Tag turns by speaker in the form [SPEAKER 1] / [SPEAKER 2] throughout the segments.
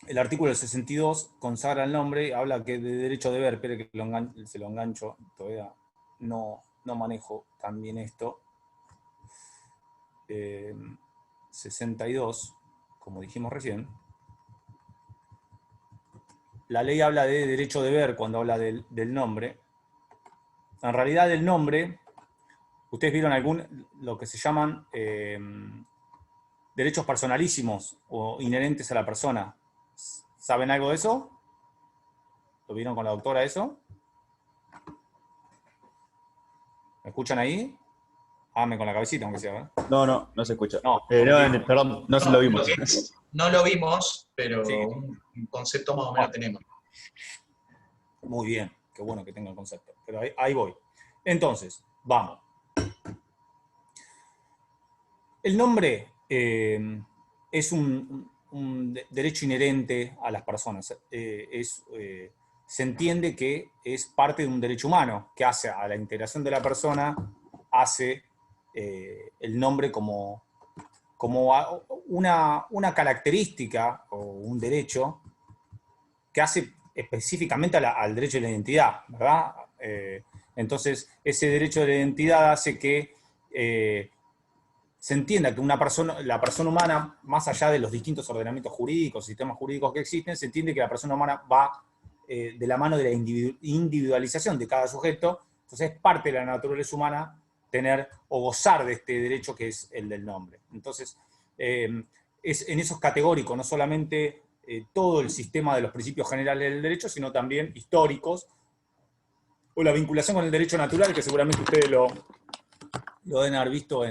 [SPEAKER 1] el artículo 62 consagra el nombre, habla que de derecho de deber, espere que se lo engancho, todavía no manejo tan bien esto. 62, como dijimos recién, la ley habla de derecho de deber cuando habla del nombre. En realidad el nombre, ustedes vieron lo que se llaman derechos personalísimos o inherentes a la persona. ¿Saben algo de eso? ¿Lo vieron con la doctora eso? ¿Me escuchan ahí? Háganme con la cabecita, aunque sea.
[SPEAKER 2] No se escucha.
[SPEAKER 1] No,
[SPEAKER 2] Perdón, no se lo vimos.
[SPEAKER 3] No lo vimos, pero
[SPEAKER 1] sí.
[SPEAKER 3] un concepto más o menos tenemos.
[SPEAKER 1] Muy bien, qué bueno que tenga el concepto. Pero ahí voy. Entonces, vamos. El nombre es un derecho inherente a las personas. Se entiende que es parte de un derecho humano, que hace a la integración de la persona, hace el nombre como una característica o un derecho que hace específicamente al derecho de la identidad, ¿verdad? Entonces, ese derecho de la identidad hace que se entienda que la persona humana, más allá de los distintos ordenamientos jurídicos, sistemas jurídicos que existen, se entiende que la persona humana va de la mano de la individualización de cada sujeto. Entonces es parte de la naturaleza humana tener o gozar de este derecho que es el del nombre. Entonces, es en esos categóricos, no solamente todo el sistema de los principios generales del derecho, sino también históricos, o la vinculación con el derecho natural, que seguramente ustedes lo deben haber visto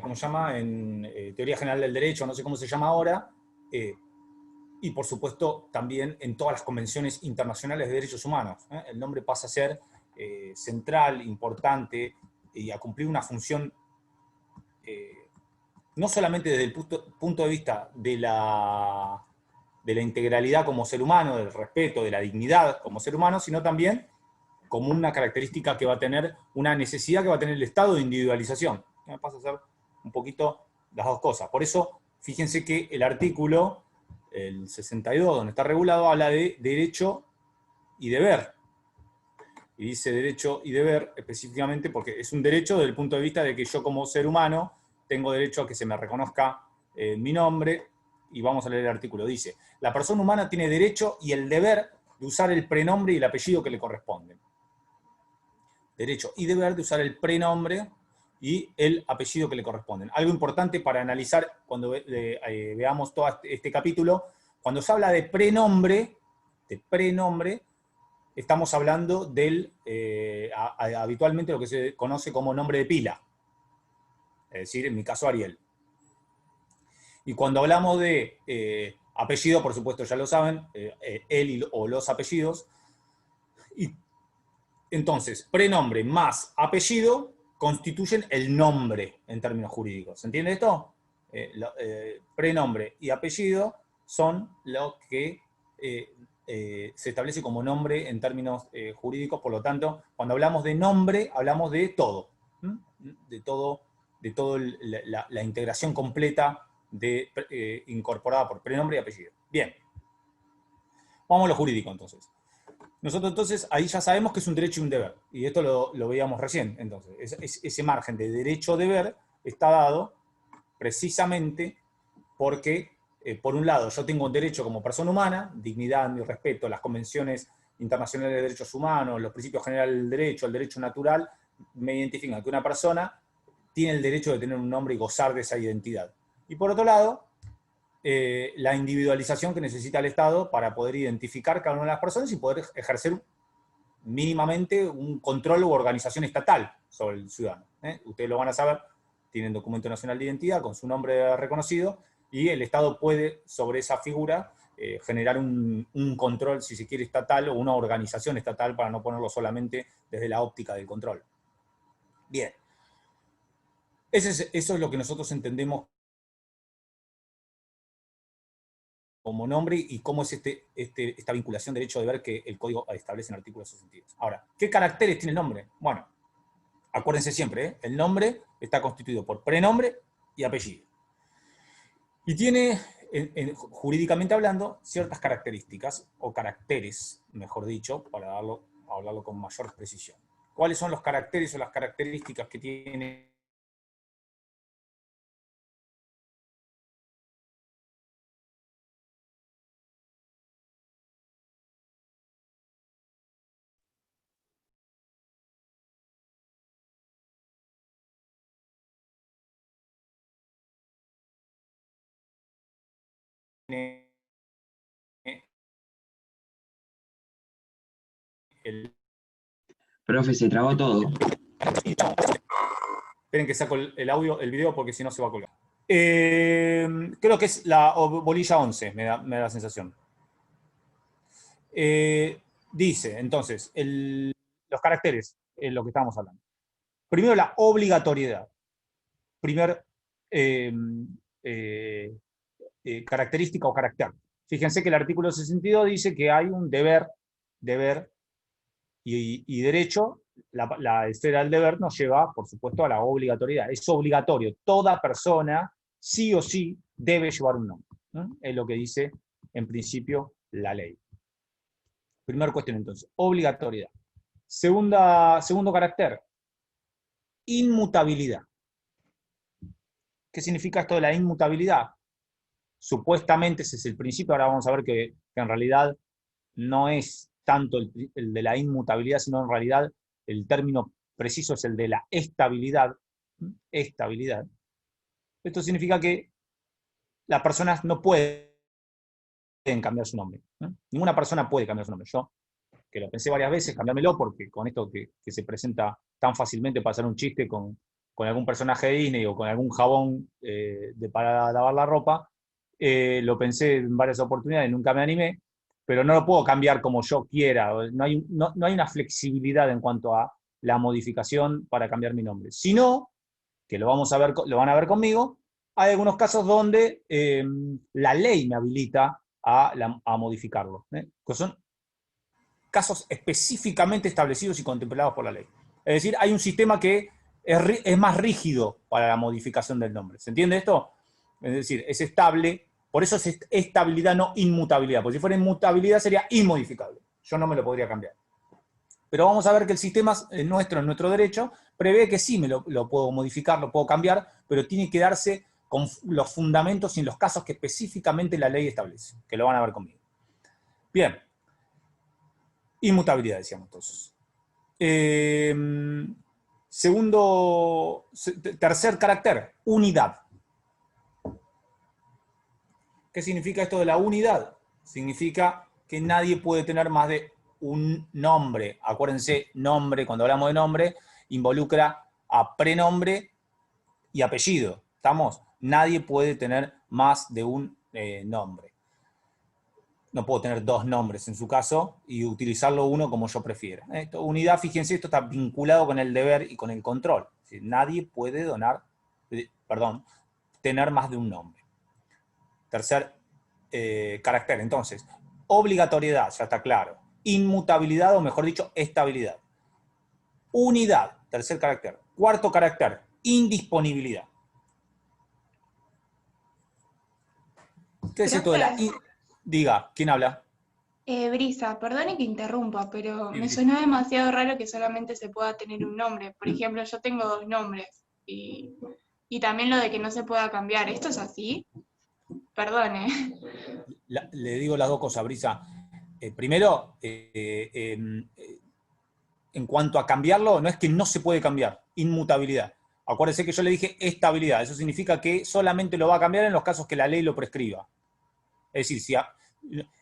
[SPEAKER 1] ¿cómo se llama? En Teoría General del Derecho, no sé cómo se llama ahora, y por supuesto también en todas las convenciones internacionales de derechos humanos. El nombre pasa a ser central, importante, y a cumplir una función no solamente desde el punto de vista de la integralidad como ser humano, del respeto, de la dignidad como ser humano, sino también como una característica que va a tener, una necesidad que va a tener el estado de individualización. Pasa a ser un poquito las dos cosas. Por eso, fíjense que el artículo, el 62, donde está regulado, habla de derecho y deber. Y dice derecho y deber específicamente porque es un derecho desde el punto de vista de que yo como ser humano tengo derecho a que se me reconozca mi nombre, y vamos a leer el artículo. Dice, la persona humana tiene derecho y el deber de usar el prenombre y el apellido que le corresponden. Derecho y deber de usar el prenombre y el apellido que le corresponden. Algo importante para analizar cuando veamos todo este capítulo, cuando se habla de prenombre, estamos hablando del, habitualmente lo que se conoce como nombre de pila, es decir, en mi caso Ariel. Y cuando hablamos de apellido, por supuesto ya lo saben, él o los apellidos, y entonces, prenombre más apellido constituyen el nombre en términos jurídicos. ¿Se entiende esto? Prenombre y apellido son lo que se establece como nombre en términos jurídicos. Por lo tanto, cuando hablamos de nombre, hablamos de todo. De todo la integración completa incorporada por prenombre y apellido. Bien. Vamos a lo jurídico, entonces. Nosotros entonces ahí ya sabemos que es un derecho y un deber, y esto lo veíamos recién. Entonces, ese margen de derecho-deber está dado precisamente porque, por un lado, yo tengo un derecho como persona humana, dignidad y respeto, las convenciones internacionales de derechos humanos, los principios generales del derecho, el derecho natural, me identifican que una persona tiene el derecho de tener un nombre y gozar de esa identidad. Y por otro lado, la individualización que necesita el Estado para poder identificar cada una de las personas y poder ejercer mínimamente un control u organización estatal sobre el ciudadano. Ustedes lo van a saber, tienen documento nacional de identidad con su nombre reconocido, y el Estado puede, sobre esa figura, generar un control, si se quiere, estatal, o una organización estatal, para no ponerlo solamente desde la óptica del control. Bien. Eso es lo que nosotros entendemos como nombre y cómo es esta vinculación derecho-deber que el Código establece en el artículo 62. Ahora, ¿qué caracteres tiene el nombre? Bueno, acuérdense siempre, el nombre está constituido por prenombre y apellido. Y tiene jurídicamente hablando, ciertas características, o caracteres, mejor dicho, para hablarlo con mayor precisión. ¿Cuáles son los caracteres o las características que tiene el...
[SPEAKER 4] Profe, se trabó todo.
[SPEAKER 1] Esperen que saco el audio, el video, porque si no se va a colgar. Creo que es la bolilla 11, me da la sensación. Dice, entonces, los caracteres, en lo que estábamos hablando. Primero, la obligatoriedad. Primer característica o carácter. Fíjense que el artículo 62 dice que hay un deber y derecho. La esfera del deber nos lleva, por supuesto, a la obligatoriedad. Es obligatorio. Toda persona, sí o sí, debe llevar un nombre. Es lo que dice, en principio, la ley. Primera cuestión, entonces. Obligatoriedad. Segundo carácter. Inmutabilidad. ¿Qué significa esto de la inmutabilidad? Supuestamente ese es el principio. Ahora vamos a ver que en realidad no es tanto el de la inmutabilidad, sino en realidad el término preciso es el de la estabilidad. Estabilidad. Esto significa que las personas no pueden cambiar su nombre. Ninguna persona puede cambiar su nombre. Yo, que lo pensé varias veces, cambiármelo, porque con esto que se presenta tan fácilmente para hacer un chiste con algún personaje de Disney o con algún jabón para lavar la ropa, lo pensé en varias oportunidades, nunca me animé, pero no lo puedo cambiar como yo quiera. No hay una flexibilidad en cuanto a la modificación para cambiar mi nombre. Sino, que lo van a ver conmigo, hay algunos casos donde la ley me habilita a modificarlo. Que son casos específicamente establecidos y contemplados por la ley. Es decir, hay un sistema que es más rígido para la modificación del nombre. ¿Se entiende esto? Es decir, es estable, por eso es estabilidad, no inmutabilidad. Porque si fuera inmutabilidad sería inmodificable. Yo no me lo podría cambiar. Pero vamos a ver que el sistema nuestro, en nuestro derecho, prevé que sí lo puedo modificar, lo puedo cambiar, pero tiene que darse con los fundamentos y en los casos que específicamente la ley establece, que lo van a ver conmigo. Bien. Inmutabilidad, decíamos entonces. Tercer carácter, unidad. ¿Qué significa esto de la unidad? Significa que nadie puede tener más de un nombre. Acuérdense, nombre, cuando hablamos de nombre, involucra a prenombre y apellido. ¿Estamos? Nadie puede tener más de un nombre. No puedo tener dos nombres en su caso y utilizarlo uno como yo prefiera. Unidad, fíjense, esto está vinculado con el deber y con el control. Es decir, nadie puede tener más de un nombre. Tercer carácter, entonces, obligatoriedad, ya está claro. Inmutabilidad, o mejor dicho, estabilidad. Unidad, tercer carácter. Cuarto carácter, indisponibilidad. ¿Qué es esto de la... Diga, ¿quién habla?
[SPEAKER 5] Brisa, perdone que interrumpa, pero
[SPEAKER 1] Sí,
[SPEAKER 5] me
[SPEAKER 1] sí.
[SPEAKER 5] suena demasiado raro que solamente se pueda tener un nombre. Por ejemplo, yo tengo dos nombres y también lo de que no se pueda cambiar. ¿Esto es así? Perdone.
[SPEAKER 1] Le digo las dos cosas, Brisa. Primero, en cuanto a cambiarlo, no es que no se puede cambiar, inmutabilidad. Acuérdese que yo le dije estabilidad, eso significa que solamente lo va a cambiar en los casos que la ley lo prescriba. Es decir,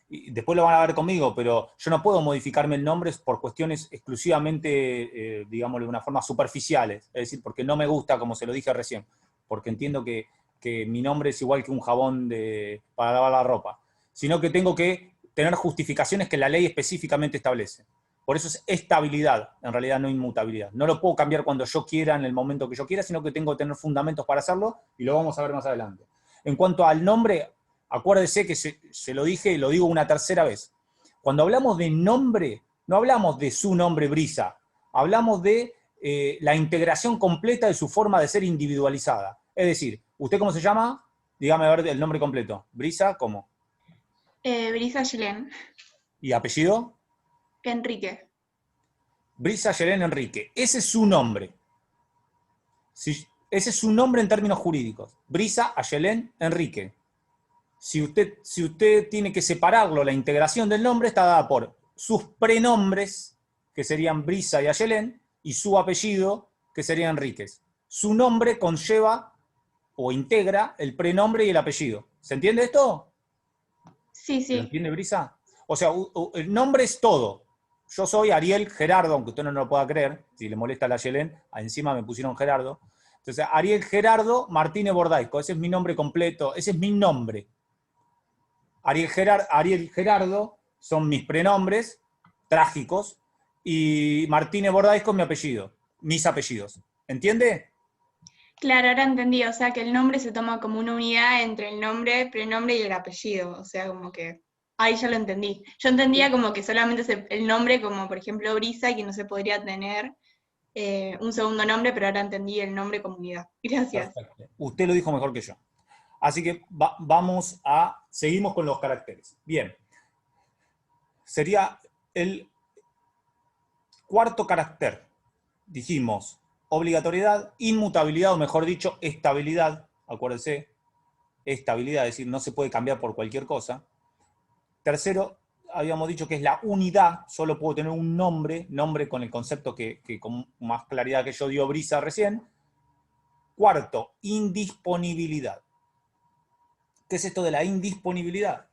[SPEAKER 1] después lo van a ver conmigo, pero yo no puedo modificarme el nombre por cuestiones exclusivamente, digámoslo de una forma, superficiales. Es decir, porque no me gusta, como se lo dije recién, porque entiendo que mi nombre es igual que un jabón para lavar la ropa, sino que tengo que tener justificaciones que la ley específicamente establece. Por eso es estabilidad, en realidad no inmutabilidad. No lo puedo cambiar cuando yo quiera, en el momento que yo quiera, sino que tengo que tener fundamentos para hacerlo, y lo vamos a ver más adelante. En cuanto al nombre, acuérdese que se lo dije y lo digo una tercera vez. Cuando hablamos de nombre, no hablamos de su nombre Brisa, hablamos de la integración completa de su forma de ser individualizada. Es decir, ¿usted cómo se llama? Dígame a ver el nombre completo. Brisa, ¿cómo?
[SPEAKER 5] Brisa Yelén.
[SPEAKER 1] ¿Y apellido?
[SPEAKER 5] Enrique.
[SPEAKER 1] Brisa Yelén Enrique. Ese es su nombre. Ese es su nombre en términos jurídicos. Brisa Ayelén Enrique. Si usted tiene que separarlo, la integración del nombre está dada por sus prenombres, que serían Brisa y Ayelén, y su apellido, que sería Enríquez. Su nombre conlleva o integra el prenombre y el apellido. ¿Se entiende esto?
[SPEAKER 5] Sí,
[SPEAKER 1] ¿Lo
[SPEAKER 5] sí.
[SPEAKER 1] entiende Brisa? O sea, el nombre es todo. Yo soy Ariel Gerardo, aunque usted no lo pueda creer, si le molesta la Ayelén, encima me pusieron Gerardo. Entonces, Ariel Gerardo Martínez Bordaisco, ese es mi nombre completo, ese es mi nombre. Ariel Gerardo son mis prenombres trágicos y Martínez Bordaisco es mi apellido, mis apellidos. ¿Entiende?
[SPEAKER 5] Claro, ahora entendí, o sea que el nombre se toma como una unidad entre el nombre, prenombre y el apellido, o sea, como que ahí ya lo entendí. Yo entendía como que solamente el nombre, como por ejemplo Brisa, y que no se podría tener un segundo nombre, pero ahora entendí el nombre como unidad. Gracias.
[SPEAKER 1] Perfecto. Usted lo dijo mejor que yo. Así que seguimos con los caracteres. Bien. Sería el cuarto carácter. Dijimos obligatoriedad, inmutabilidad, o mejor dicho, estabilidad. Acuérdense, estabilidad, es decir, no se puede cambiar por cualquier cosa. Tercero, habíamos dicho que es la unidad, solo puedo tener un nombre con el concepto que con más claridad que yo dio Brisa recién. Cuarto, indisponibilidad. ¿Qué es esto de la indisponibilidad?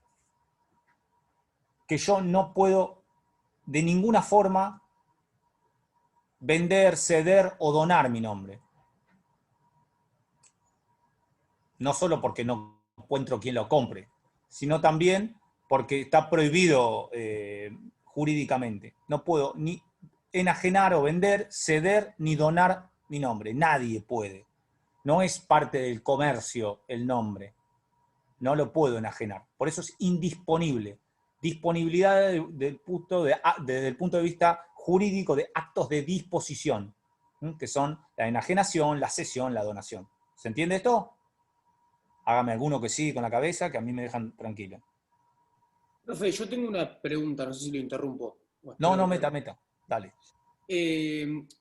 [SPEAKER 1] Que yo no puedo de ninguna forma vender, ceder o donar mi nombre. No solo porque no encuentro quien lo compre, sino también porque está prohibido jurídicamente. No puedo ni enajenar o vender, ceder ni donar mi nombre. Nadie puede. No es parte del comercio el nombre. No lo puedo enajenar. Por eso es indisponible. Disponibilidad desde el punto de vista jurídico de actos de disposición, que son la enajenación, la cesión, la donación. ¿Se entiende esto? Hágame alguno que sí con la cabeza, que a mí me dejan tranquilo.
[SPEAKER 6] Profe, yo tengo una pregunta, no sé si lo interrumpo.
[SPEAKER 1] No, meta. Dale.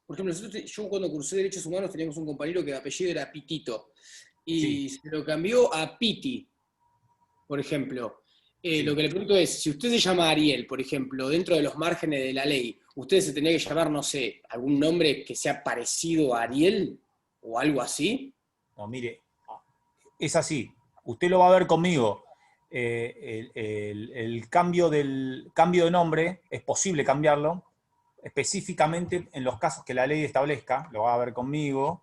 [SPEAKER 6] Por ejemplo, yo cuando cursé Derechos Humanos teníamos un compañero que de apellido era Pitito. Y se lo cambió a Piti, por ejemplo.
[SPEAKER 1] Sí.
[SPEAKER 6] Lo que le pregunto es, si usted se llama Ariel, por ejemplo, dentro de los márgenes de la ley, ¿usted se tenía que llamar, no sé, algún nombre que sea parecido a Ariel? ¿O algo así?
[SPEAKER 1] No, mire, es así. Usted lo va a ver conmigo. El cambio de nombre, es posible cambiarlo, específicamente en los casos que la ley establezca, lo va a ver conmigo.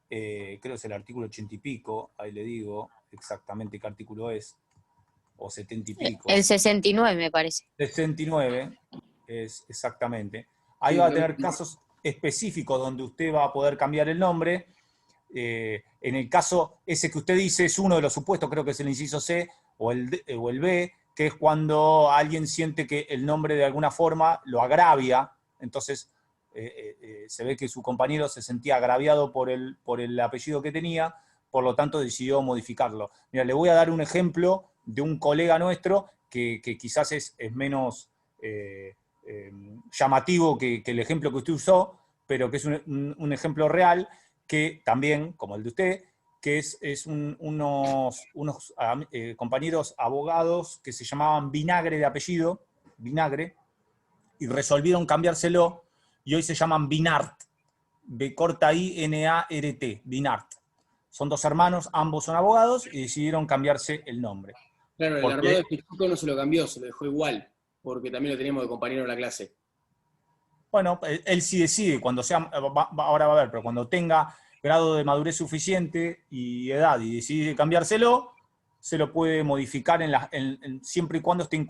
[SPEAKER 1] Creo que es el artículo 80 y pico, ahí le digo exactamente qué artículo es, o 70 y pico.
[SPEAKER 7] El 69 me parece.
[SPEAKER 1] 69 es exactamente. Ahí va a tener casos específicos donde usted va a poder cambiar el nombre. En el caso ese que usted dice es uno de los supuestos, creo que es el inciso C o el B, que es cuando alguien siente que el nombre de alguna forma lo agravia, entonces se ve que su compañero se sentía agraviado por el apellido que tenía, por lo tanto decidió modificarlo. Mira, le voy a dar un ejemplo de un colega nuestro que quizás es menos llamativo que el ejemplo que usted usó, pero que es un ejemplo real, que también, como el de usted, que es unos compañeros abogados que se llamaban Vinagre de apellido, Vinagre, y resolvieron cambiárselo, y hoy se llaman Vinart, B-I-N-A-R-T, Vinart. Son dos hermanos, ambos son abogados, y decidieron cambiarse el nombre.
[SPEAKER 6] Claro, el hermano de Pichuco no se lo cambió, se lo dejó igual, porque también lo teníamos de compañero en la clase.
[SPEAKER 1] Bueno, él sí decide, cuando sea, ahora va a ver, pero cuando tenga grado de madurez suficiente y edad y decide cambiárselo, se lo puede modificar siempre y cuando esté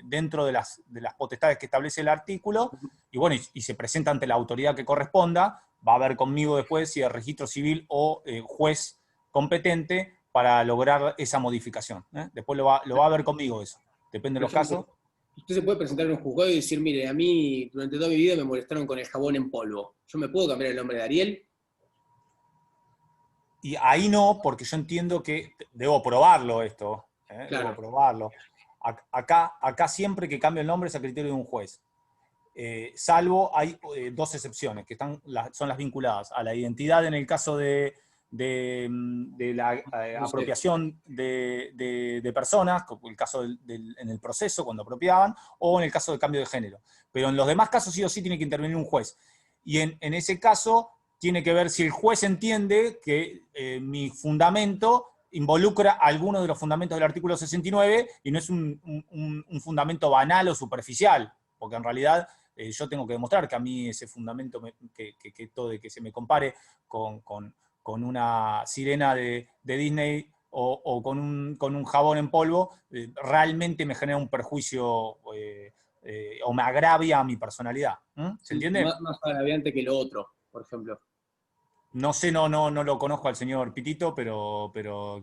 [SPEAKER 1] dentro de las potestades que establece el artículo, y bueno, y se presenta ante la autoridad que corresponda, va a ver conmigo después si es registro civil o juez competente para lograr esa modificación. Después lo va a ver conmigo eso, depende de los casos.
[SPEAKER 6] Usted se puede presentar en un juzgado y decir, mire, a mí durante toda mi vida me molestaron con el jabón en polvo. ¿Yo me puedo cambiar el nombre de Ariel?
[SPEAKER 1] Y ahí no, porque yo entiendo que debo probarlo esto.
[SPEAKER 6] Claro.
[SPEAKER 1] Debo probarlo. Acá siempre que cambio el nombre es a criterio de un juez. Salvo hay dos excepciones, que son las vinculadas a la identidad en el caso de la apropiación de personas, como el caso en el proceso, cuando apropiaban, o en el caso de cambio de género. Pero en los demás casos sí o sí tiene que intervenir un juez. Y en ese caso tiene que ver si el juez entiende que mi fundamento involucra alguno de los fundamentos del artículo 69 y no es un fundamento banal o superficial, porque en realidad yo tengo que demostrar que a mí ese fundamento, que se me compare con una sirena de Disney o con un jabón en polvo, realmente me genera un perjuicio o me agravia a mi personalidad. ¿Se entiende?
[SPEAKER 6] Más agraviante que lo otro, por ejemplo.
[SPEAKER 1] No sé, no lo conozco al señor Pitito, pero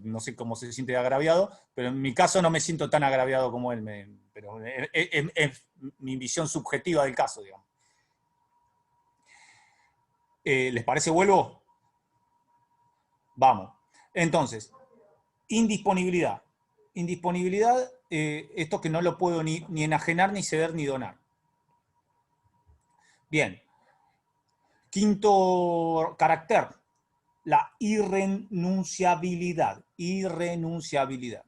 [SPEAKER 1] no sé cómo se siente agraviado, pero en mi caso no me siento tan agraviado como él, pero es mi visión subjetiva del caso, digamos. ¿Les parece? ¿Vuelvo? Vamos. Entonces, indisponibilidad. Indisponibilidad, esto que no lo puedo ni enajenar, ni ceder, ni donar. Bien. Quinto carácter, la irrenunciabilidad. Irrenunciabilidad.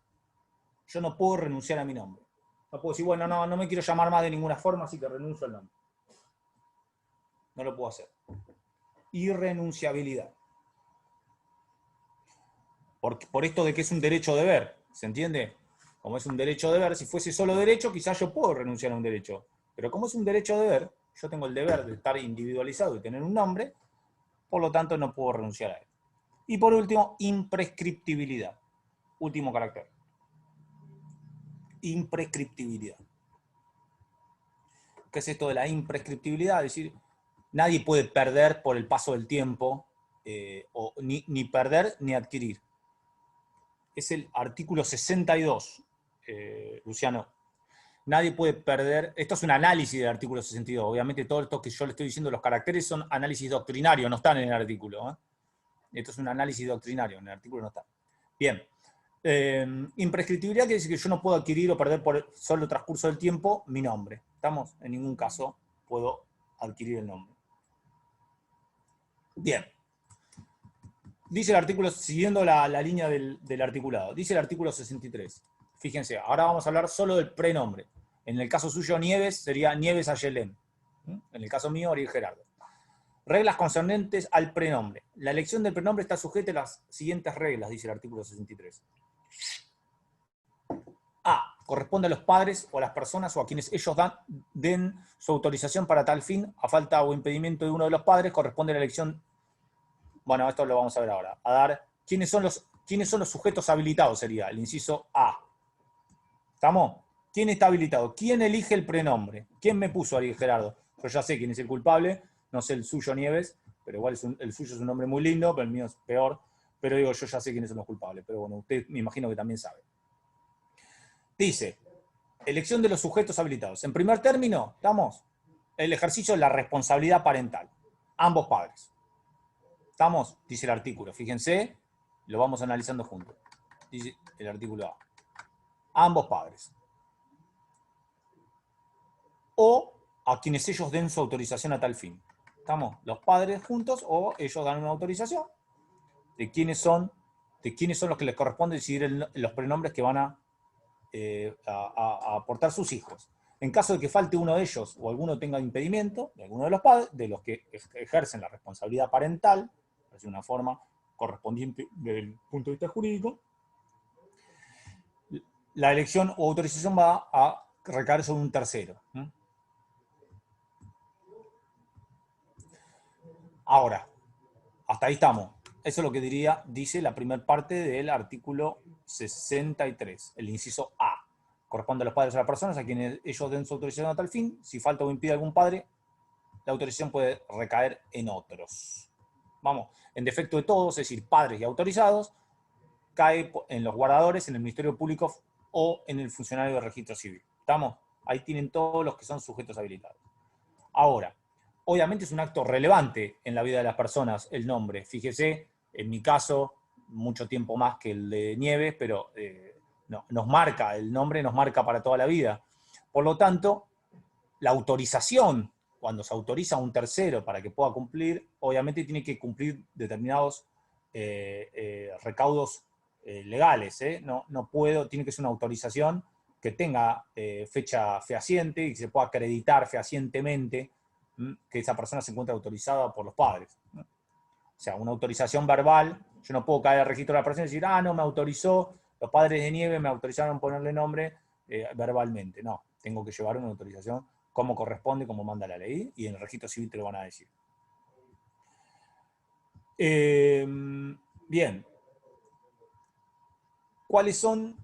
[SPEAKER 1] Yo no puedo renunciar a mi nombre. No puedo decir, bueno, no me quiero llamar más de ninguna forma, así que renuncio al nombre. No lo puedo hacer. Irrenunciabilidad. Por esto de que es un derecho deber, ¿se entiende? Como es un derecho deber, si fuese solo derecho, quizás yo puedo renunciar a un derecho. Pero como es un derecho deber, yo tengo el deber de estar individualizado y tener un nombre, por lo tanto no puedo renunciar a él. Y por último, imprescriptibilidad. Último carácter. Imprescriptibilidad. ¿Qué es esto de la imprescriptibilidad? Es decir, nadie puede perder por el paso del tiempo, ni perder ni adquirir. Es el artículo 62, Luciano. Nadie puede perder. Esto es un análisis del artículo 62. Obviamente todo esto que yo le estoy diciendo, los caracteres son análisis doctrinarios, no están en el artículo. Esto es un análisis doctrinario, en el artículo no está. Bien. Imprescriptibilidad quiere decir que yo no puedo adquirir o perder por solo transcurso del tiempo mi nombre. ¿Estamos? En ningún caso puedo adquirir el nombre. Bien. Dice el artículo, siguiendo la línea del articulado, dice el artículo 63. Fíjense, ahora vamos a hablar solo del prenombre. En el caso suyo, Nieves, sería Nieves Ayelén. En el caso mío, Ariel Gerardo. Reglas concernientes al prenombre. La elección del prenombre está sujeta a las siguientes reglas, dice el artículo 63. A. Corresponde a los padres o a las personas o a quienes ellos den su autorización para tal fin. A falta o impedimento de uno de los padres, corresponde a la elección. Bueno, esto lo vamos a ver ahora. A dar. ¿Quiénes son los sujetos habilitados? Sería el inciso A. ¿Estamos? ¿Quién está habilitado? ¿Quién elige el prenombre? ¿Quién me puso Ariel Gerardo? Yo ya sé quién es el culpable, no sé el suyo Nieves, pero igual el suyo es un nombre muy lindo, pero el mío es peor. Pero digo, yo ya sé quiénes son los culpables, pero bueno, usted me imagino que también sabe. Dice, elección de los sujetos habilitados. En primer término, ¿estamos? El ejercicio de la responsabilidad parental. Ambos padres. ¿Estamos? Dice el artículo. Fíjense, lo vamos analizando juntos. Dice el artículo A. Ambos padres. O a quienes ellos den su autorización a tal fin. ¿Estamos? Los padres juntos o ellos dan una autorización de quiénes son los que les corresponde decidir los pronombres que van a aportar sus hijos. En caso de que falte uno de ellos o alguno tenga impedimento, de alguno de los padres, de los que ejercen la responsabilidad parental, es una forma correspondiente desde el punto de vista jurídico, la elección o autorización va a recaer sobre un tercero. Ahora, hasta ahí estamos. Eso es lo que dice la primera parte del artículo 63, el inciso A. Corresponde a los padres o a las personas a quienes ellos den su autorización a tal fin. Si falta o impide algún padre, la autorización puede recaer en otros. Vamos, en defecto de todos, es decir, padres y autorizados, cae en los guardadores, en el Ministerio Público o en el funcionario de registro civil. ¿Estamos? Ahí tienen todos los que son sujetos habilitados. Ahora, obviamente es un acto relevante en la vida de las personas el nombre. Fíjese, en mi caso, mucho tiempo más que el de Nieves, pero nos marca, el nombre nos marca para toda la vida. Por lo tanto, la autorización, cuando se autoriza a un tercero para que pueda cumplir, obviamente tiene que cumplir determinados recaudos legales. No puedo, tiene que ser una autorización que tenga fecha fehaciente y que se pueda acreditar fehacientemente que esa persona se encuentra autorizada por los padres, ¿no? O sea, una autorización verbal, yo no puedo caer al registro de la persona y decir, no me autorizó, los padres de Nieves me autorizaron ponerle nombre verbalmente. No, tengo que llevar una autorización como corresponde, como manda la ley, y en el registro civil te lo van a decir. Bien. ¿Cuáles son,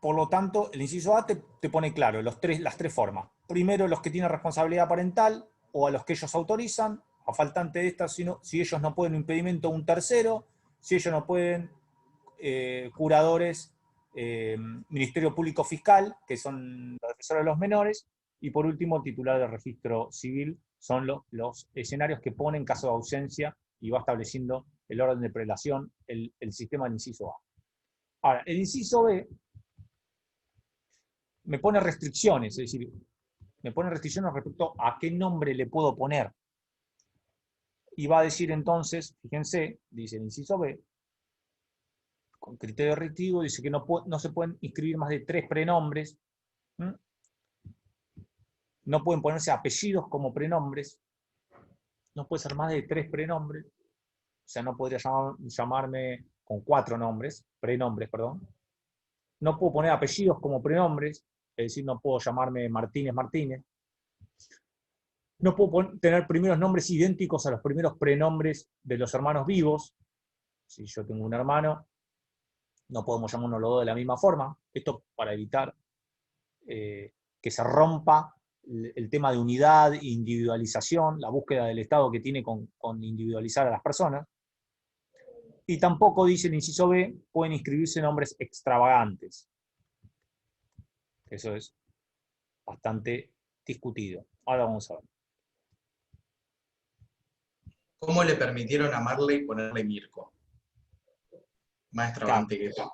[SPEAKER 1] por lo tanto, el inciso A te pone claro las tres formas? Primero, los que tienen responsabilidad parental, o a los que ellos autorizan, a faltante de estas, si ellos no pueden, un impedimento, un tercero, si ellos no pueden, curadores, Ministerio Público Fiscal, que son los defensores de los menores, y por último, el titular del registro civil, son los escenarios que pone en caso de ausencia y va estableciendo el orden de prelación, el sistema del inciso A. Ahora, el inciso B me pone restricciones, es decir, me pone restricciones respecto a qué nombre le puedo poner. Y va a decir entonces, fíjense, dice el inciso B, con criterio restrictivo, dice que no se pueden inscribir más de 3 prenombres, no pueden ponerse apellidos como prenombres, no puede ser más de 3 prenombres, o sea, no podría llamarme con 4 nombres, prenombres, perdón. No puedo poner apellidos como prenombres, es decir, no puedo llamarme Martínez Martínez. No puedo tener primeros nombres idénticos a los primeros prenombres de los hermanos vivos. Si yo tengo un hermano, no podemos llamarnos los dos de la misma forma. Esto para evitar que se rompa el tema de unidad, individualización, la búsqueda del Estado que tiene con individualizar a las personas. Y tampoco, dice el inciso B, pueden inscribirse nombres extravagantes. Eso es bastante discutido. Ahora vamos a ver.
[SPEAKER 3] ¿Cómo le permitieron a Marley ponerle Mirko? Más extravagante que eso.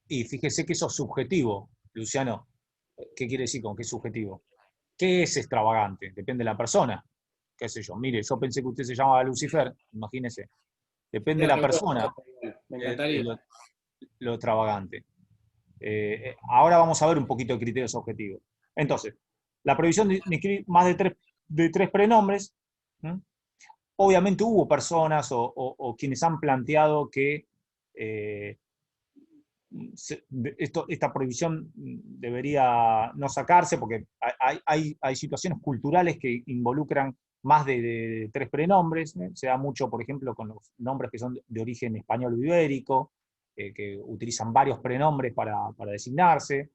[SPEAKER 1] Y fíjese que eso es subjetivo, Luciano. ¿Qué quiere decir con que es subjetivo? ¿Qué es extravagante? Depende de la persona. ¿Qué sé yo? Mire, yo pensé que usted se llamaba Lucifer, imagínese. Depende de la persona.
[SPEAKER 6] Me encantaría.
[SPEAKER 1] Lo extravagante. Ahora vamos a ver un poquito de criterios objetivos. Entonces, la prohibición de inscribir más de tres prenombres. Obviamente hubo personas o quienes han planteado que esta prohibición debería no sacarse porque hay situaciones culturales que involucran más de 3 prenombres. Se da mucho, por ejemplo, con los nombres que son de origen español o ibérico, que utilizan varios prenombres para designarse.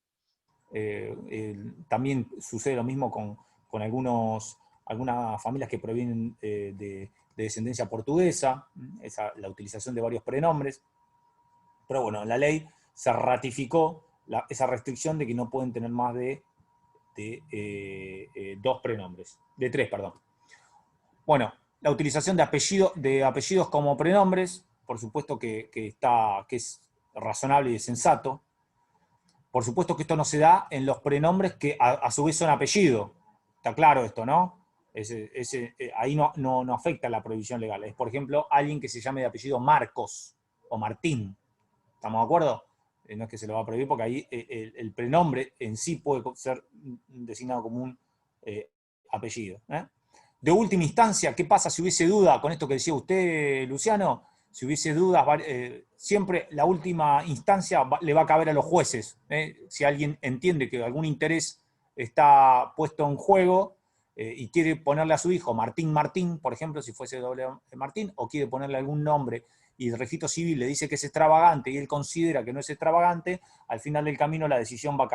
[SPEAKER 1] También sucede lo mismo con algunas familias que provienen de descendencia portuguesa, la utilización de varios prenombres. Pero bueno, en la ley se ratificó esa restricción de que no pueden tener más de 2 prenombres, de 3, perdón. Bueno, la utilización de apellidos como prenombres, por supuesto que es razonable y sensato. Por supuesto que esto no se da en los prenombres que a su vez son apellido. Está claro esto, ¿no? Ahí no afecta la prohibición legal. Es, por ejemplo, alguien que se llame de apellido Marcos o Martín. ¿Estamos de acuerdo? No es que se lo va a prohibir porque ahí el prenombre en sí puede ser designado como un apellido. De última instancia, ¿qué pasa si hubiese duda con esto que decía usted, Luciano? Si hubiese dudas, siempre la última instancia le va a caber a los jueces. Si alguien entiende que algún interés está puesto en juego y quiere ponerle a su hijo Martín Martín, por ejemplo, si fuese doble Martín, o quiere ponerle algún nombre y el registro civil le dice que es extravagante y él considera que no es extravagante, al final del camino la decisión va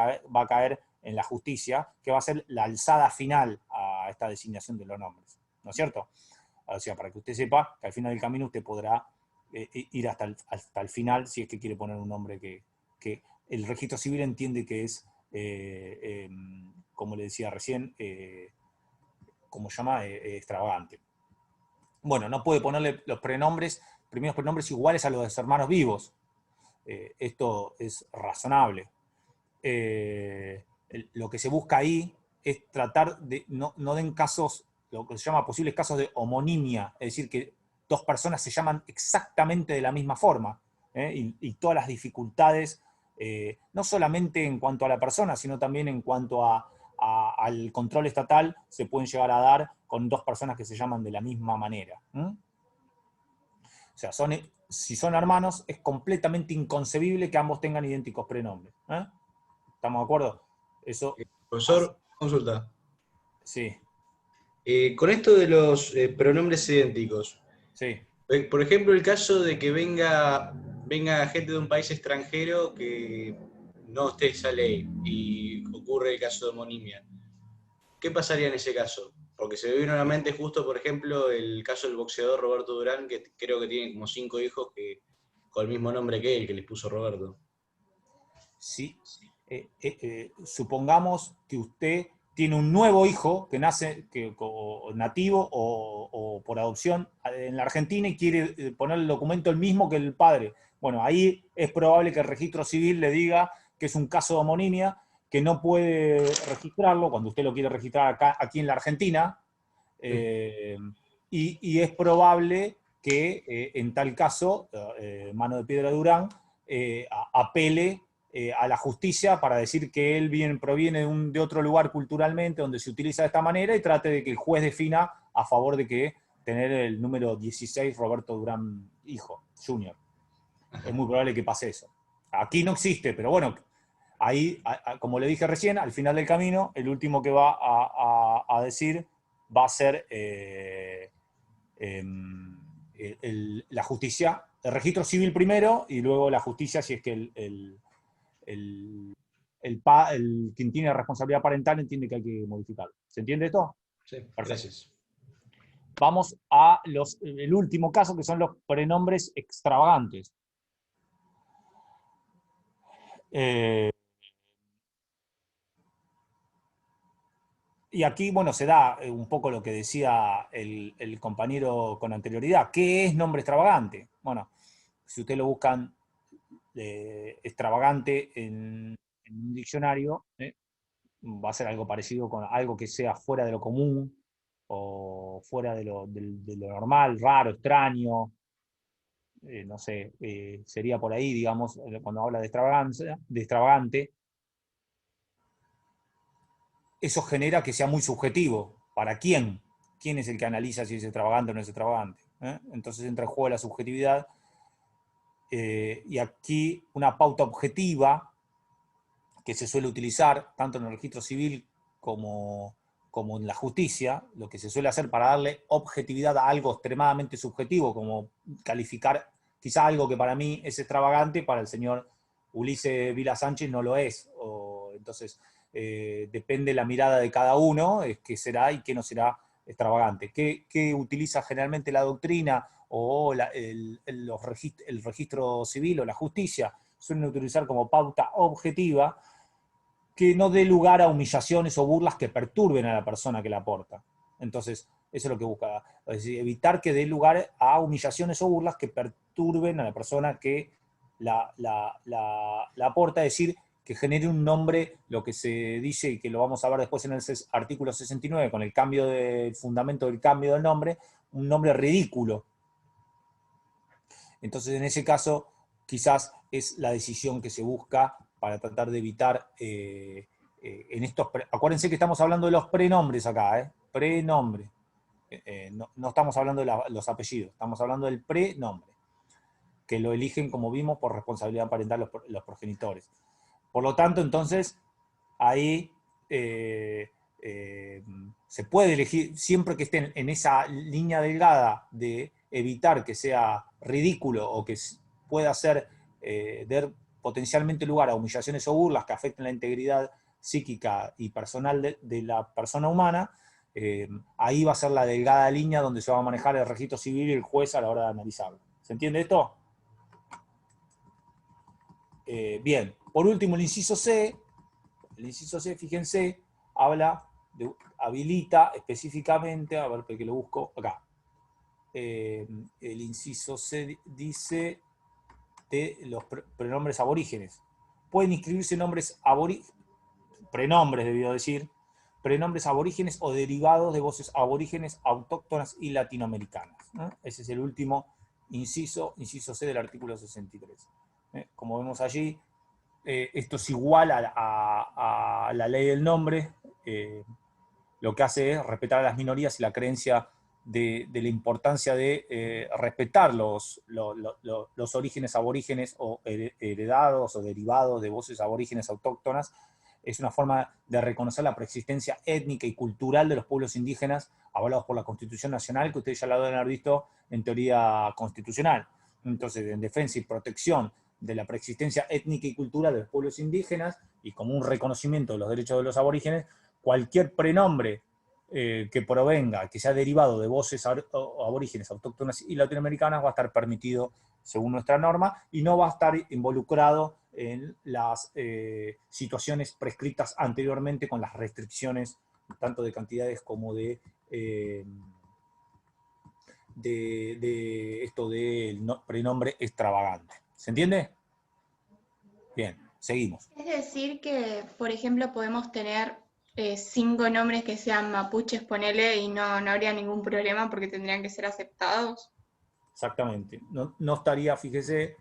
[SPEAKER 1] a caer en la justicia, que va a ser la alzada final a esta designación de los nombres. ¿No es cierto? O sea, para que usted sepa que al final del camino usted podrá ir hasta el final si es que quiere poner un nombre que el registro civil entiende que es, como le decía recién, extravagante. Bueno, no puede ponerle los prenombres primeros pronombres iguales a los de los hermanos vivos. Esto es razonable. Lo que se busca ahí es tratar de, no den casos, lo que se llama posibles casos de homonimia, es decir, que dos personas se llaman exactamente de la misma forma, y todas las dificultades, no solamente en cuanto a la persona, sino también en cuanto al control estatal, se pueden llegar a dar con dos personas que se llaman de la misma manera. O sea, si son hermanos, es completamente inconcebible que ambos tengan idénticos prenombres. ¿Estamos de acuerdo? Eso.
[SPEAKER 3] Profesor, consulta.
[SPEAKER 1] Sí,
[SPEAKER 3] Con esto de los pronombres idénticos,
[SPEAKER 1] sí.
[SPEAKER 3] por ejemplo, el caso de que venga gente de un país extranjero que no esté esa ley y ocurre el caso de homonimia, ¿qué pasaría en ese caso? Porque se me vino a la mente justo, por ejemplo, el caso del boxeador Roberto Durán, que creo que tiene como 5 hijos con el mismo nombre que él, que les puso Roberto.
[SPEAKER 1] Sí. Supongamos que usted tiene un nuevo hijo que nace nativo o por adopción en la Argentina y quiere poner el documento el mismo que el padre. Bueno, ahí es probable que el registro civil le diga que es un caso de homonimia, que no puede registrarlo cuando usted lo quiere registrar aquí en la Argentina, y es probable que en tal caso, Mano de Piedra Durán, apele a la justicia para decir que él proviene de otro lugar culturalmente donde se utiliza de esta manera y trate de que el juez defina a favor de que tener el número 16 Roberto Durán hijo, junior. Es muy probable que pase eso. Aquí no existe, pero bueno, ahí, como le dije recién, al final del camino, el último que va a decir va a ser la justicia, el registro civil primero y luego la justicia si es que quien tiene responsabilidad parental entiende que hay que modificarlo. ¿Se entiende esto?
[SPEAKER 3] Sí,
[SPEAKER 1] perfecto.
[SPEAKER 3] Gracias.
[SPEAKER 1] Vamos a el último caso, que son los prenombres extravagantes. Y aquí, bueno, se da un poco lo que decía el compañero con anterioridad. ¿Qué es nombre extravagante? Bueno, si ustedes lo buscan extravagante en un diccionario, va a ser algo parecido con algo que sea fuera de lo común, o fuera de lo normal, raro, extraño, no sé, sería por ahí, digamos, cuando habla de extravagante, eso genera que sea muy subjetivo. ¿Para quién? ¿Quién es el que analiza si es extravagante o no es extravagante? Entonces entra en juego la subjetividad, y aquí una pauta objetiva que se suele utilizar tanto en el registro civil como en la justicia, lo que se suele hacer para darle objetividad a algo extremadamente subjetivo, como calificar quizá algo que para mí es extravagante, para el señor Ulises Vila Sánchez no lo es. Entonces, depende la mirada de cada uno, qué será y qué no será extravagante. ¿Qué utiliza generalmente la doctrina o el registro civil o la justicia? Suelen utilizar como pauta objetiva que no dé lugar a humillaciones o burlas que perturben a la persona que la aporta. Entonces, eso es lo que busca, es decir, evitar que dé lugar a humillaciones o burlas que perturben a la persona que la aporta, es decir, que genere un nombre, lo que se dice, y que lo vamos a ver después en el artículo 69, con el cambio del fundamento del cambio del nombre, un nombre ridículo. Entonces, en ese caso, quizás es la decisión que se busca para tratar de evitar en estos... Acuérdense que estamos hablando de los prenombres acá, prenombre. No estamos hablando de los apellidos, estamos hablando del prenombre, que lo eligen, como vimos, por responsabilidad parental los progenitores. Por lo tanto, entonces, ahí se puede elegir, siempre que estén en esa línea delgada de evitar que sea ridículo o que pueda ser dar potencialmente lugar a humillaciones o burlas que afecten la integridad psíquica y personal de la persona humana, ahí va a ser la delgada línea donde se va a manejar el registro civil y el juez a la hora de analizarlo. ¿Se entiende esto? Bien, por último el inciso C. El inciso C, fíjense, habilita específicamente, a ver que lo busco acá, el inciso C dice de los pronombres aborígenes. Pueden inscribirse nombres prenombres, debió decir, prenombres aborígenes o derivados de voces aborígenes, autóctonas y latinoamericanas, ¿no? Ese es el último inciso C del artículo 63. Como vemos allí, esto es igual a la ley del nombre. Lo que hace es respetar a las minorías y la creencia de la importancia de respetar los orígenes aborígenes o heredados o derivados de voces aborígenes autóctonas. Es una forma de reconocer la preexistencia étnica y cultural de los pueblos indígenas avalados por la Constitución Nacional, que ustedes ya lo deben haber visto en teoría constitucional. Entonces, en defensa y protección de la preexistencia étnica y cultural de los pueblos indígenas, y como un reconocimiento de los derechos de los aborígenes, cualquier prenombre que provenga, que sea derivado de voces aborígenes, autóctonas y latinoamericanas, va a estar permitido según nuestra norma, y no va a estar involucrado en las situaciones prescritas anteriormente con las restricciones tanto de cantidades como de esto del prenombre extravagante. ¿Se entiende? Bien, seguimos.
[SPEAKER 5] Es decir que, por ejemplo, podemos tener 5 nombres que sean mapuches, ponele, y no habría ningún problema porque tendrían que ser aceptados.
[SPEAKER 1] Exactamente. No estaría, fíjese,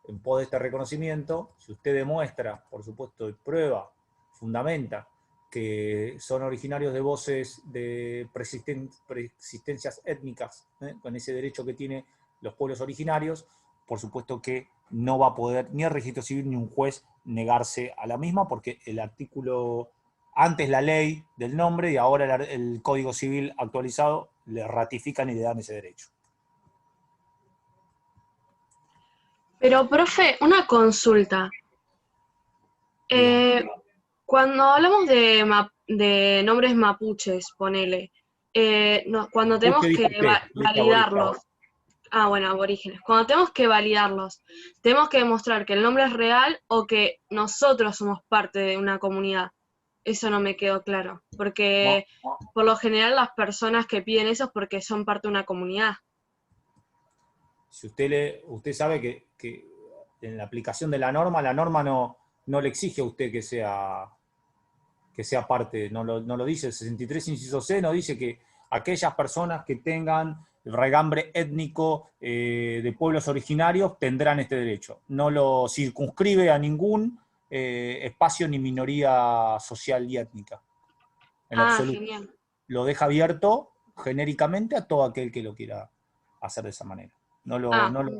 [SPEAKER 1] en pos de este reconocimiento, si usted demuestra, por supuesto, y prueba, fundamenta, que son originarios de voces de preexistencias étnicas, con ese derecho que tienen los pueblos originarios, por supuesto que no va a poder ni el registro civil ni un juez negarse a la misma, porque el artículo, antes la ley del nombre y ahora el Código Civil actualizado le ratifican y le dan ese derecho.
[SPEAKER 7] Pero, profe, una consulta. Cuando hablamos de nombres mapuches, ponele, cuando tenemos que validarlos, bueno, aborígenes, cuando tenemos que validarlos, ¿tenemos que demostrar que el nombre es real o que nosotros somos parte de una comunidad? Eso no me quedó claro, porque por lo general las personas que piden eso es porque son parte de una comunidad.
[SPEAKER 1] Si usted sabe que en la aplicación de la norma no le exige a usted que sea parte, no lo dice el 63 inciso C, no dice que aquellas personas que tengan regambre étnico de pueblos originarios tendrán este derecho. No lo circunscribe a ningún espacio ni minoría social y étnica. En absoluto.
[SPEAKER 7] Genial.
[SPEAKER 1] Lo deja abierto genéricamente a todo aquel que lo quiera hacer de esa manera. No lo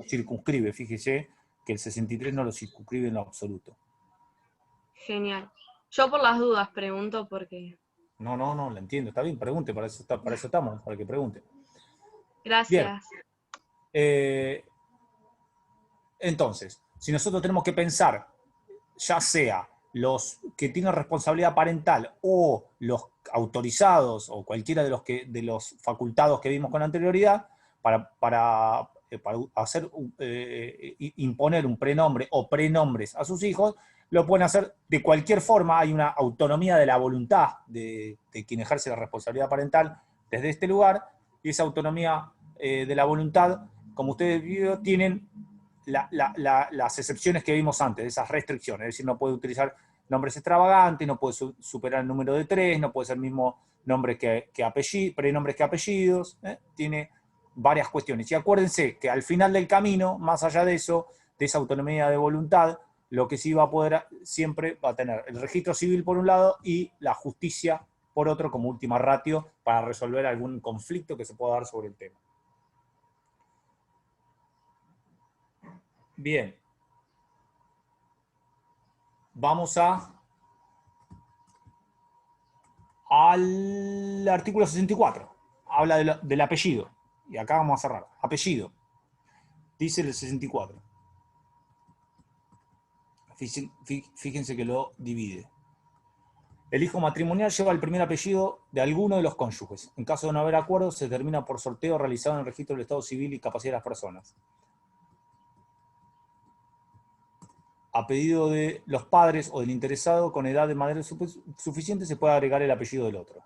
[SPEAKER 1] circunscribe, fíjese que el 63 no lo circunscribe en lo absoluto.
[SPEAKER 7] Genial. Yo por las dudas pregunto porque...
[SPEAKER 1] No, lo entiendo, está bien, pregunte, para eso estamos, para que pregunte.
[SPEAKER 7] Gracias.
[SPEAKER 1] Bien. Entonces, si nosotros tenemos que pensar, ya sea los que tienen responsabilidad parental o los autorizados o cualquiera de los facultados que vimos con anterioridad, para imponer un prenombre o prenombres a sus hijos, lo pueden hacer de cualquier forma. Hay una autonomía de la voluntad de quien ejerce la responsabilidad parental desde este lugar, y esa autonomía de la voluntad, como ustedes vieron, tienen las excepciones que vimos antes, esas restricciones. Es decir, no puede utilizar nombres extravagantes, no puede superar el número de 3, no puede ser el mismo nombre prenombres que apellidos, tiene varias cuestiones. Y acuérdense que al final del camino, más allá de eso, de esa autonomía de voluntad, lo que sí va a poder, siempre va a tener el registro civil por un lado y la justicia por otro como última ratio para resolver algún conflicto que se pueda dar sobre el tema. Bien. Vamos al artículo 64. Habla del apellido. Y acá vamos a cerrar. Apellido. Dice el 64. Fíjense que lo divide. El hijo matrimonial lleva el primer apellido de alguno de los cónyuges. En caso de no haber acuerdo, se determina por sorteo realizado en el registro del Estado Civil y capacidad de las personas. A pedido de los padres o del interesado con edad de madurez suficiente, se puede agregar el apellido del otro.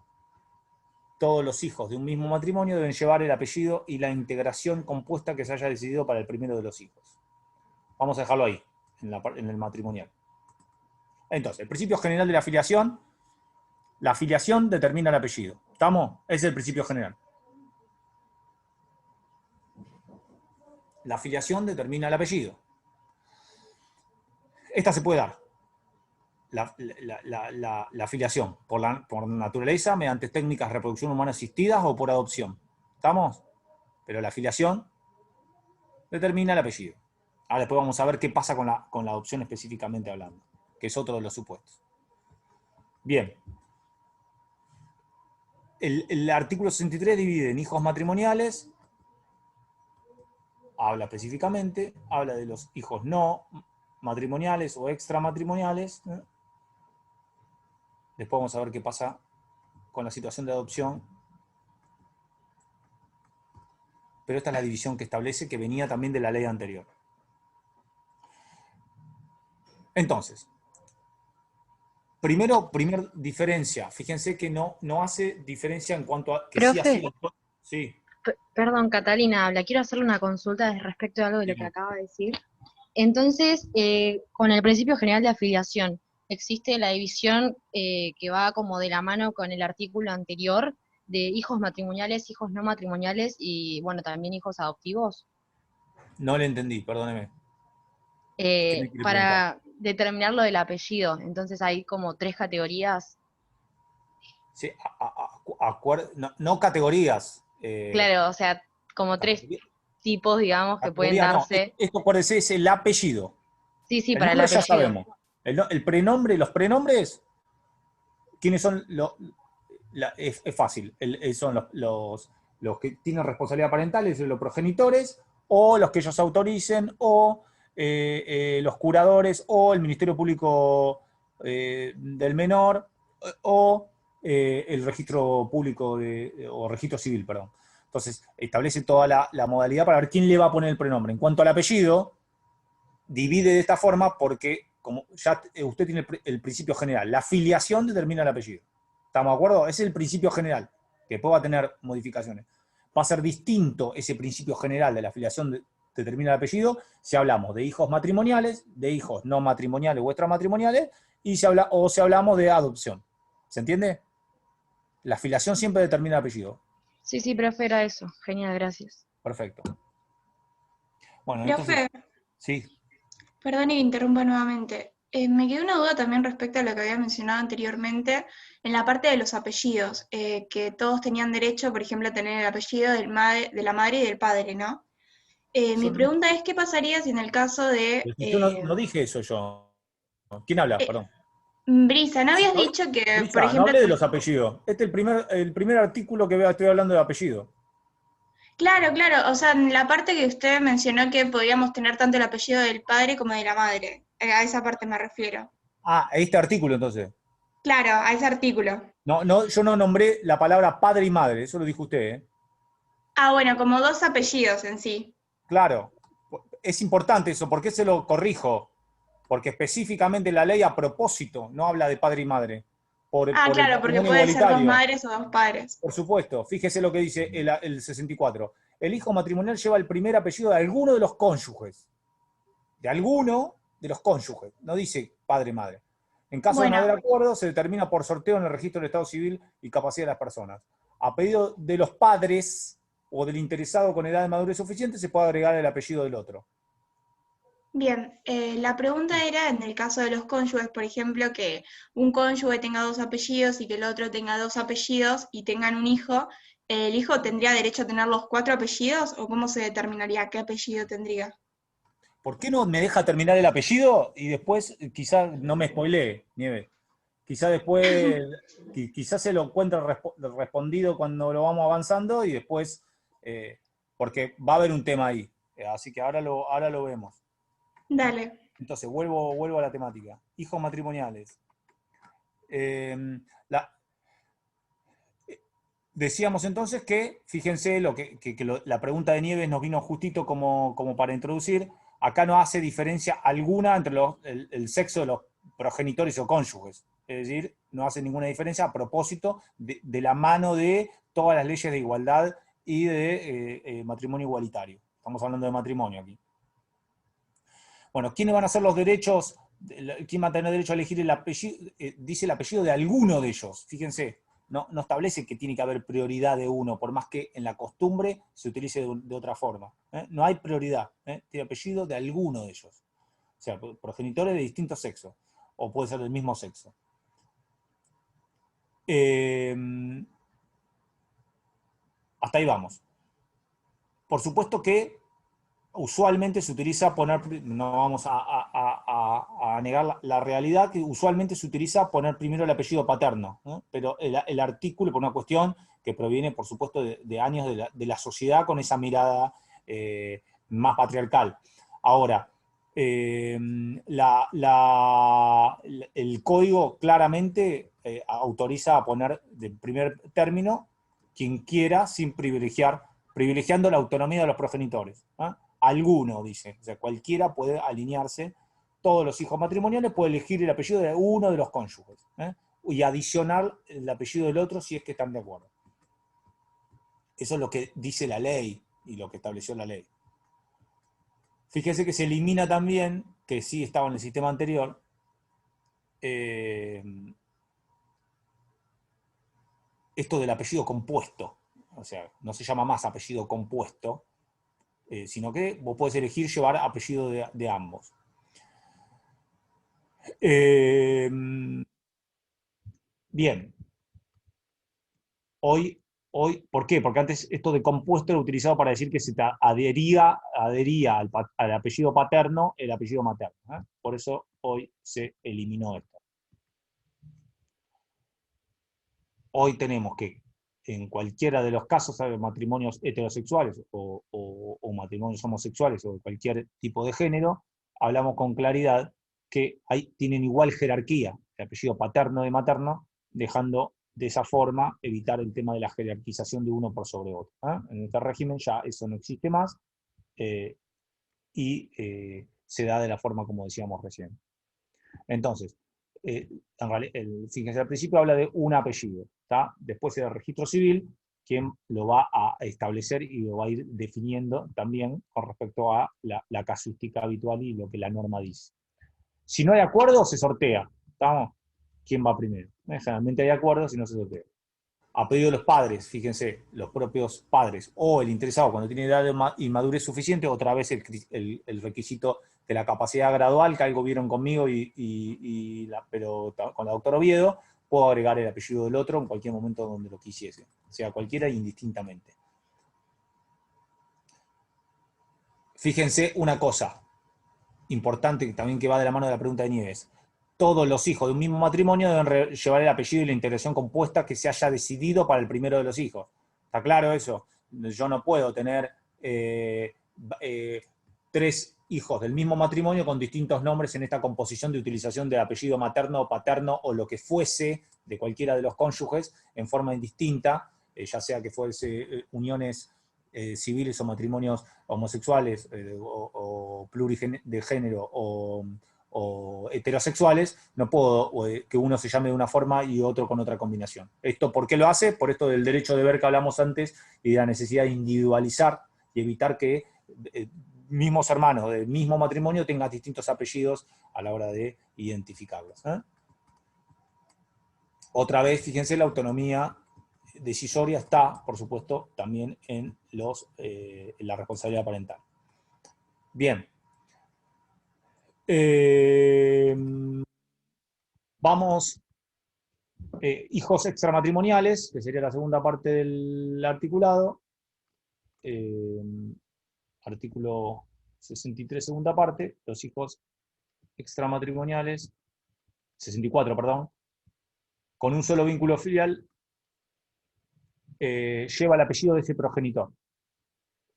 [SPEAKER 1] todos los hijos de un mismo matrimonio deben llevar el apellido y la integración compuesta que se haya decidido para el primero de los hijos. Vamos a dejarlo ahí, en el matrimonial. Entonces, el principio general de la filiación determina el apellido. ¿Estamos? Ese es el principio general. La filiación determina el apellido. Esta se puede dar. La filiación, por naturaleza, mediante técnicas de reproducción humana asistidas o por adopción. ¿Estamos? Pero la filiación determina el apellido. Ahora después vamos a ver qué pasa con la adopción específicamente hablando, que es otro de los supuestos. Bien. El artículo 63 divide en hijos matrimoniales, habla específicamente, habla de los hijos no matrimoniales o extramatrimoniales. Después vamos a ver qué pasa con la situación de adopción. Pero esta es la división que establece, que venía también de la ley anterior. Entonces, primer diferencia. Fíjense que no hace diferencia en cuanto a... Que
[SPEAKER 8] Profe.
[SPEAKER 1] sí, sí.
[SPEAKER 8] Perdón, Catalina habla. Quiero hacerle una consulta respecto a algo de lo que acaba de decir. Entonces, con el principio general de afiliación, ¿existe la división que va como de la mano con el artículo anterior de hijos matrimoniales, hijos no matrimoniales y, bueno, también hijos adoptivos?
[SPEAKER 1] No le entendí, perdóneme. ¿Qué me quiere
[SPEAKER 8] Para determinar lo del apellido, entonces hay como 3 categorías.
[SPEAKER 1] Sí, no categorías.
[SPEAKER 8] Claro, o sea, como 3 tipos, digamos, que pueden
[SPEAKER 1] Categoría no,
[SPEAKER 8] darse.
[SPEAKER 1] esto acuérdese, es el apellido.
[SPEAKER 8] Sí,
[SPEAKER 1] El
[SPEAKER 8] para el
[SPEAKER 1] nombre ya
[SPEAKER 8] apellido.
[SPEAKER 1] sabemos. El prenombre, los prenombres, ¿quiénes son? Es fácil. Son los que tienen responsabilidad parental, es los progenitores, o los que ellos autoricen, o los curadores, o el Ministerio Público del Menor, o el registro público, o registro civil, perdón. Entonces, establece toda la modalidad para ver quién le va a poner el prenombre. En cuanto al apellido, divide de esta forma porque, como ya usted tiene el principio general, la filiación determina el apellido. ¿Estamos de acuerdo? Ese es el principio general, que después va a tener modificaciones. Va a ser distinto ese principio general de la filiación determina el apellido si hablamos de hijos matrimoniales, de hijos no matrimoniales o extramatrimoniales, y si hablamos de adopción. ¿Se entiende? La filiación siempre determina el apellido.
[SPEAKER 8] Sí, profe, era eso. Genial, gracias.
[SPEAKER 1] Perfecto. Bueno,
[SPEAKER 5] Profe,
[SPEAKER 1] entonces, sí.
[SPEAKER 5] perdón y interrumpa nuevamente. Me quedó una duda también respecto a lo que había mencionado anteriormente en la parte de los apellidos, que todos tenían derecho, por ejemplo, a tener el apellido de la madre y del padre, ¿no? Mi pregunta es, ¿qué pasaría si en el caso de...
[SPEAKER 1] Yo no dije eso yo. ¿Quién habla? Perdón.
[SPEAKER 5] Brisa, ¿no habías dicho que,
[SPEAKER 1] Brisa,
[SPEAKER 5] por ejemplo...
[SPEAKER 1] no hablé de los apellidos. Este es el primer artículo que estoy hablando de apellido.
[SPEAKER 5] Claro, o sea, en la parte que usted mencionó que podíamos tener tanto el apellido del padre como de la madre, a esa parte me refiero.
[SPEAKER 1] Ah, a este artículo entonces.
[SPEAKER 5] Claro, a ese artículo.
[SPEAKER 1] No, yo no nombré la palabra padre y madre, eso lo dijo usted, ¿eh?
[SPEAKER 5] Ah, bueno, como 2 apellidos en sí.
[SPEAKER 1] Claro, es importante eso, ¿por qué se lo corrijo? Porque específicamente la ley a propósito no habla de padre y madre.
[SPEAKER 5] Claro, porque puede ser 2 madres o 2 padres.
[SPEAKER 1] Por supuesto, fíjese lo que dice el 64. El hijo matrimonial lleva el primer apellido de alguno de los cónyuges. De alguno de los cónyuges, no dice padre y madre. En caso de no haber acuerdo, se determina por sorteo en el registro del Estado Civil y capacidad de las personas. A pedido de los padres o del interesado con edad de madurez suficiente, se puede agregar el apellido del otro.
[SPEAKER 5] Bien, la pregunta era en el caso de los cónyuges, por ejemplo, que un cónyuge tenga 2 apellidos y que el otro tenga 2 apellidos y tengan un hijo, ¿el hijo tendría derecho a tener los 4 apellidos o cómo se determinaría qué apellido tendría?
[SPEAKER 1] ¿Por qué no me deja terminar el apellido y después quizás no me spoilee, Nieve? Quizás después, quizás se lo encuentre respondido cuando lo vamos avanzando y después, porque va a haber un tema ahí. Así que ahora lo vemos.
[SPEAKER 5] Dale.
[SPEAKER 1] Entonces, vuelvo a la temática. Hijos matrimoniales. Decíamos entonces que, fíjense, la pregunta de Nieves nos vino justito como para introducir, acá no hace diferencia alguna entre el sexo de los progenitores o cónyuges. Es decir, no hace ninguna diferencia a propósito de la mano de todas las leyes de igualdad y de matrimonio igualitario. Estamos hablando de matrimonio aquí. Bueno, ¿quiénes van a ser los derechos? ¿Quién va a tener derecho a elegir el apellido? Dice el apellido de alguno de ellos. Fíjense, no establece que tiene que haber prioridad de uno, por más que en la costumbre se utilice de otra forma. No hay prioridad. Tiene apellido de alguno de ellos. O sea, progenitores de distintos sexos. O puede ser del mismo sexo. Hasta ahí vamos. Por supuesto que usualmente se utiliza poner, no vamos a negar la realidad, que usualmente se utiliza poner primero el apellido paterno, ¿no? Pero el artículo, por una cuestión que proviene, por supuesto, de años de la sociedad con esa mirada más patriarcal. Ahora, el código claramente autoriza a poner de primer término quien quiera, sin privilegiando la autonomía de los progenitores. Alguno, dice, o sea, cualquiera puede alinearse, todos los hijos matrimoniales pueden elegir el apellido de uno de los cónyuges, y adicionar el apellido del otro si es que están de acuerdo. Eso es lo que dice la ley, y lo que estableció la ley. Fíjese que se elimina también, que sí estaba en el sistema anterior, esto del apellido compuesto. O sea, no se llama más apellido compuesto, sino que vos podés elegir llevar apellido de ambos. Bien. Hoy, ¿por qué? Porque antes esto de compuesto era utilizado para decir que se te adhería al apellido paterno el apellido materno. Por eso hoy se eliminó esto. Hoy tenemos que, en cualquiera de los casos, de matrimonios heterosexuales o matrimonios homosexuales o de cualquier tipo de género, hablamos con claridad que tienen igual jerarquía, el apellido paterno y materno, dejando de esa forma evitar el tema de la jerarquización de uno por sobre otro. En este régimen ya eso no existe más y se da de la forma como decíamos recién. Entonces, fíjense, al principio habla de un apellido, ¿tá? Después el registro civil, quien lo va a establecer y lo va a ir definiendo también con respecto a la casuística habitual y lo que la norma dice. Si no hay acuerdo, se sortea. ¿Estamos? ¿Quién va primero? Generalmente hay acuerdo, si no se sortea. A pedido de los padres, fíjense, los propios padres, o el interesado cuando tiene edad y madurez suficiente, otra vez el requisito de la capacidad gradual, que algo vieron conmigo, pero con la doctora Oviedo, puedo agregar el apellido del otro en cualquier momento donde lo quisiese, o sea, cualquiera indistintamente. Fíjense una cosa importante, también que va de la mano de la pregunta de Nieves. Todos los hijos de un mismo matrimonio deben llevar el apellido y la integración compuesta que se haya decidido para el primero de los hijos. ¿Está claro eso? Yo no puedo tener 3 hijos del mismo matrimonio con distintos nombres en esta composición de utilización de apellido materno o paterno o lo que fuese de cualquiera de los cónyuges en forma indistinta, ya sea que fuese uniones civiles o matrimonios homosexuales o de género o heterosexuales, no puedo que uno se llame de una forma y otro con otra combinación. ¿Esto por qué lo hace? Por esto del derecho de ver que hablamos antes y de la necesidad de individualizar y evitar que mismos hermanos del mismo matrimonio tengan distintos apellidos a la hora de identificarlos. Otra vez, fíjense, la autonomía decisoria está, por supuesto, también en la responsabilidad parental. Bien. Vamos, hijos extramatrimoniales, que sería la segunda parte del articulado. Artículo 63, segunda parte, los hijos extramatrimoniales, 64, perdón, con un solo vínculo filial, lleva el apellido de ese progenitor.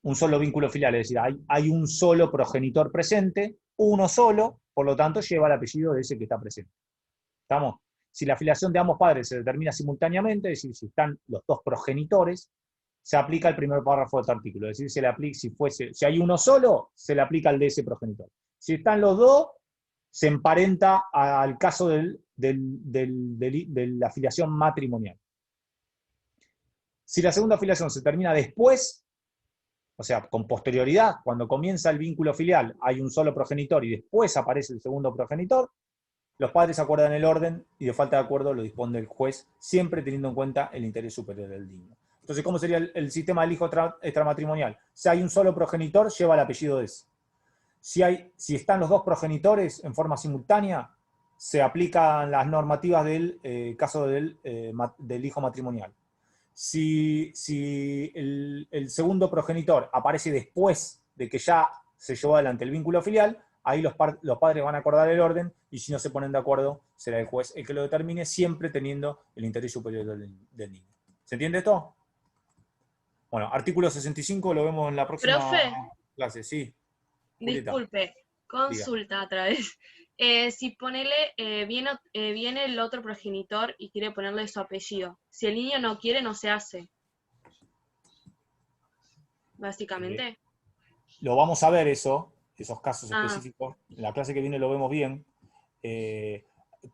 [SPEAKER 1] Un solo vínculo filial, es decir, hay un solo progenitor presente, uno solo, por lo tanto lleva el apellido de ese que está presente. ¿Estamos? Si la filiación de ambos padres se determina simultáneamente, es decir, si están los dos progenitores, se aplica el primer párrafo de este artículo. Es decir, si hay uno solo, se le aplica el de ese progenitor. Si están los dos, se emparenta al caso de la filiación matrimonial. Si la segunda filiación se termina después, o sea, con posterioridad, cuando comienza el vínculo filial, hay un solo progenitor y después aparece el segundo progenitor, los padres acuerdan el orden y de falta de acuerdo lo dispone el juez, siempre teniendo en cuenta el interés superior del niño. Entonces, ¿cómo sería el sistema del hijo extramatrimonial? Si hay un solo progenitor, lleva el apellido de ese. Si están los dos progenitores en forma simultánea, se aplican las normativas del caso del hijo matrimonial. Si el segundo progenitor aparece después de que ya se llevó adelante el vínculo filial, ahí los padres van a acordar el orden, y si no se ponen de acuerdo, será el juez el que lo determine, siempre teniendo el interés superior del niño. ¿Se entiende esto? Bueno, artículo 65 lo vemos en la próxima clase. Sí. Julieta.
[SPEAKER 7] Disculpe, consulta otra vez. Si ponele, viene el otro progenitor y quiere ponerle su apellido. Si el niño no quiere, no se hace. Básicamente.
[SPEAKER 1] Lo vamos a ver esos casos específicos. En la clase que viene lo vemos bien.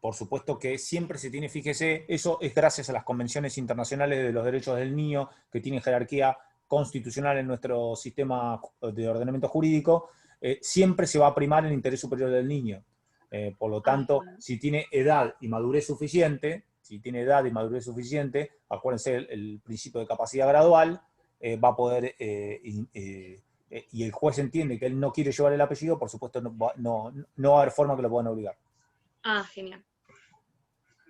[SPEAKER 1] Por supuesto que siempre se tiene, fíjese, eso es gracias a las convenciones internacionales de los derechos del niño, que tienen jerarquía constitucional en nuestro sistema de ordenamiento jurídico. Siempre se va a primar el interés superior del niño. Por lo tanto, si tiene edad y madurez suficiente, acuérdense el principio de capacidad gradual, va a poder, y el juez entiende que él no quiere llevar el apellido, por supuesto no va a haber forma que lo puedan obligar.
[SPEAKER 7] Genial.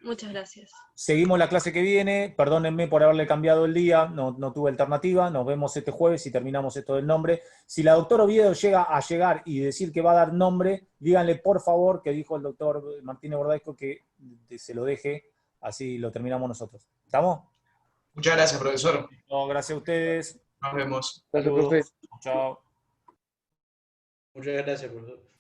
[SPEAKER 7] Muchas gracias.
[SPEAKER 1] Seguimos la clase que viene, perdónenme por haberle cambiado el día, no tuve alternativa, nos vemos este jueves y terminamos esto del nombre. Si la doctora Oviedo llega a llegar y decir que va a dar nombre, díganle por favor, que dijo el doctor Martínez Bordasco, que se lo deje, así lo terminamos nosotros. ¿Estamos?
[SPEAKER 9] Muchas gracias, profesor.
[SPEAKER 1] No, gracias a ustedes.
[SPEAKER 9] Nos vemos.
[SPEAKER 6] Gracias, profe.
[SPEAKER 1] Chao.
[SPEAKER 3] Muchas gracias, profesor.